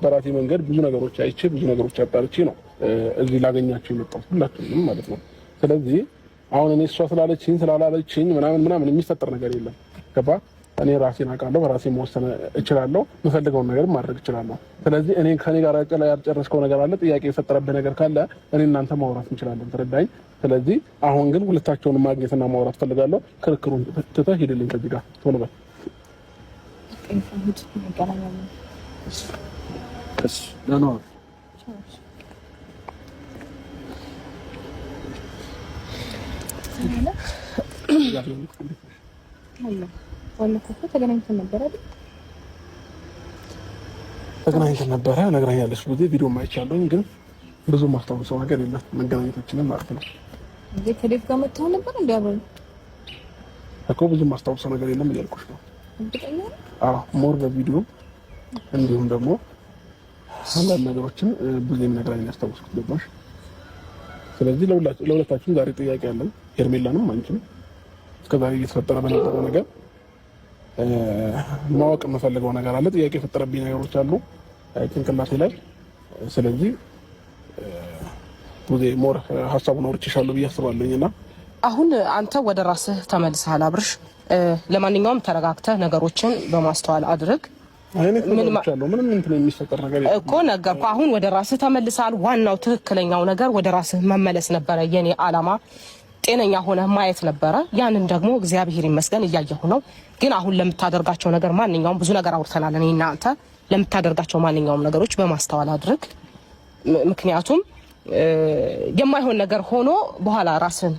በራሴ መንገድ ብዙ ነገሮች አይቼ ብዙ ነገሮች አጣርቼ ነው እዚህ ላገኛችሁ የመጣሁት ሁላችሁንም ማለት ነው። ስለዚህ አሁን እኔ እሷ ስላለችኝ ስላላለችኝ ምናምን የሚፈጠር ነገር የለም። ገባ? እኔ ራሴን አውቃለሁ፣ በራሴ መወሰን እችላለሁ፣ የምፈልገውን ነገር ማድረግ እችላለሁ። ስለዚህ እኔ ከኔ ጋር ያልጨረስከው ነገር አለ፣ ጥያቄ የፈጠረብህ ነገር ካለ እኔ እናንተ ማውራት እንችላለን። ተረዳኝ? ስለዚህ አሁን ግን ሁለታቸውን ማግኘትና ማውራት ፈልጋለሁ። ክርክሩን ትተህ ሂድልኝ ከዚህ ጋር ቶሎ በል። ነው ተገናኝተን ነበረ ነግራኛለች። ብዙ ቪዲዮ ማይቻለሁ ግን ብዙ ማስታወሰው ነገር የለም መገናኘታችንን ማለት ነው። እንዴ ከዴቭ ጋር መጥተው ነበር እንዲያበሩ እኮ ብዙ ማስታወሰው ነገር የለም እያልኩሽ ነው። እርግጠኛ ነኝ? አዎ ሞር በቪዲዮ እንዲሁም ደግሞ አንዳንድ ነገሮችን ብዙ ነግራኝ ያስታወስኩት ገባሽ? ስለዚህ ለሁለታችን ዛሬ ጥያቄ አለን። ሄርሜላንም አንቺም እስከዛሬ እየተፈጠረ በነበረው ነገር ማወቅ የምፈልገው ነገር አለ። ጥያቄ የፈጠረብኝ ነገሮች አሉ ጭንቅላቴ ላይ። ስለዚህ ብዙ ሞር ሀሳቡን አውርቼሻለሁ ብዬ አስባለሁኝና አሁን አንተ ወደ ራስህ ተመልሰሃል አብርሽ። ለማንኛውም ተረጋግተህ ነገሮችን በማስተዋል አድርግ። ምንም እንትን የሚፈጠር ነገር እኮ ነገርኩህ። አሁን ወደ ራስህ ተመልሰሃል። ዋናው ትክክለኛው ነገር ወደ ራስህ መመለስ ነበረ። የኔ አላማ ጤነኛ ሆነ ማየት ነበረ። ያንን ደግሞ እግዚአብሔር ይመስገን እያየሁ ነው። ግን አሁን ለምታደርጋቸው ነገር ማንኛውም ብዙ ነገር አውርተናል እኔና አንተ። ለምታደርጋቸው ማንኛውም ነገሮች በማስተዋል አድርግ። ምክንያቱም የማይሆን ነገር ሆኖ በኋላ ራስን